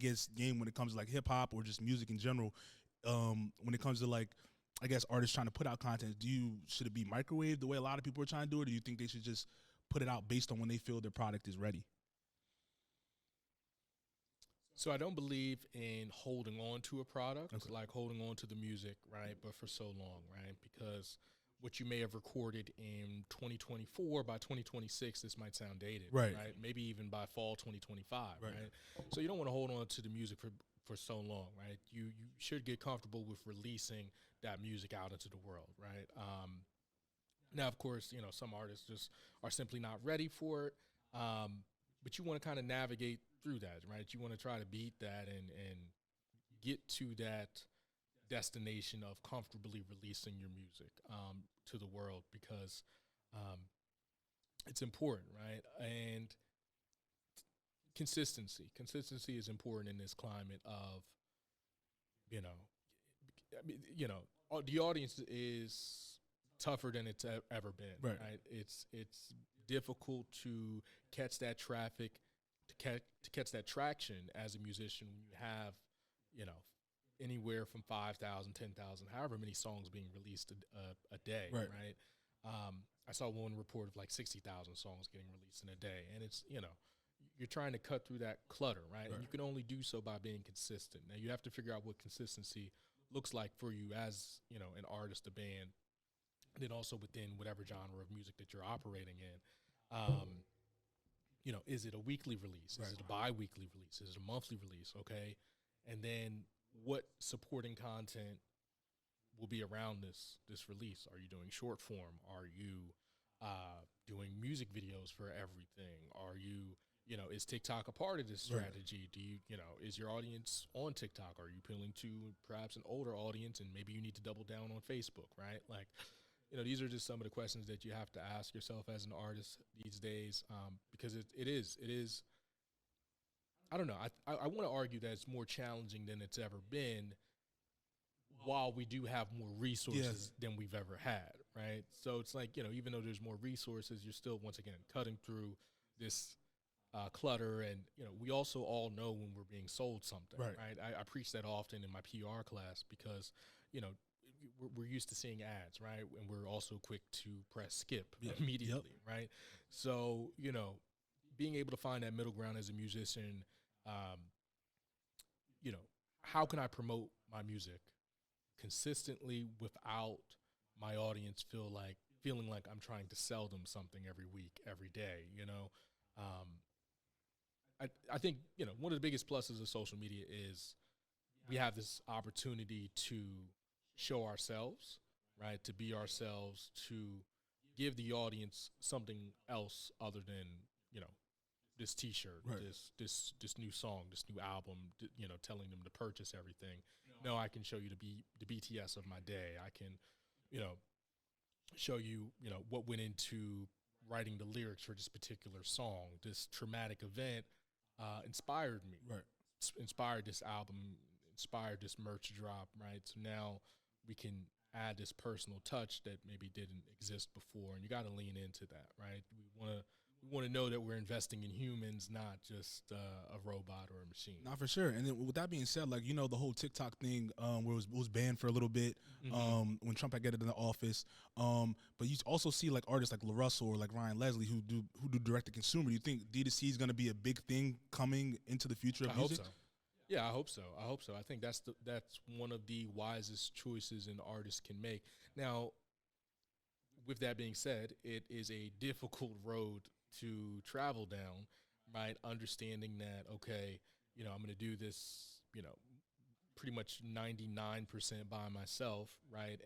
guess, game when it comes to like hip hop or just music in general. When it comes to like, I guess, artists trying to put out content, should it be microwaved the way a lot of people are trying to do it, or do you think they should just put it out based on when they feel their product is ready? So I don't believe in holding on to a product, like holding on to the music, right? But for so long, right? Because what you may have recorded in 2024, by 2026, this might sound dated, Right. Maybe even by fall 2025, right? So you don't want to hold on to the music for so long, right? You should get comfortable with releasing that music out into the world, right? Now, of course, some artists just are simply not ready for it, but you want to kind of navigate through that, right? You want to try to beat that and get to that destination of comfortably releasing your music to the world, because it's important, right? And consistency is important in this climate of, the audience is tougher than it's ever been, right? It's difficult to catch that traffic, to catch that traction as a musician when you have, anywhere from 5,000, 10,000, however many songs being released a day, right? I saw one report of like 60,000 songs getting released in a day, and it's, you're trying to cut through that clutter, right? And you can only do so by being consistent. Now, you have to figure out what consistency looks like for you as, an artist, a band, and then also within whatever genre of music that you're operating in. Is it a weekly release? Is it a bi-weekly release? Is it a monthly release? Okay. And then what supporting content will be around this release? Are you doing short form? Are you doing music videos for everything? Are you, is TikTok a part of this strategy? Do you, is your audience on TikTok? Are you appealing to perhaps an older audience, and maybe you need to double down on Facebook, right? Like, these are just some of the questions that you have to ask yourself as an artist these days, because it is. I don't know. I want to argue that it's more challenging than it's ever been, while we do have more resources than we've ever had, right? So it's like, even though there's more resources, you're still, once again, cutting through this clutter. And, we also all know when we're being sold something, right? I preach that often in my PR class, because, we're used to seeing ads, right? And we're also quick to press skip immediately, right? So, being able to find that middle ground as a musician, how can I promote my music consistently without my audience feeling like I'm trying to sell them something every week, every day, I think, one of the biggest pluses of social media is we have this opportunity to show ourselves, right? To be ourselves, to give the audience something else other than, this T-shirt, this new song, this new album, telling them to purchase everything. No, I can show you the BTS of my day. I can, show you, what went into writing the lyrics for this particular song. This traumatic event inspired me, inspired this album, inspired this merch drop, right? So now we can add this personal touch that maybe didn't exist before, and you got to lean into that, right? We want to know that we're investing in humans, not just a robot or a machine. Not for sure. And then with that being said, like, the whole TikTok thing where it was banned for a little bit when Trump had got into the office. But you also see like artists like LaRussell or like Ryan Leslie who do direct to consumer. Do you think D2C is going to be a big thing coming into the future of music? I hope so. Yeah, I hope so. I think that's one of the wisest choices an artist can make. Now, with that being said, it is a difficult road to travel down, right? Understanding that, okay, I'm going to do this, pretty much 99% by myself, right?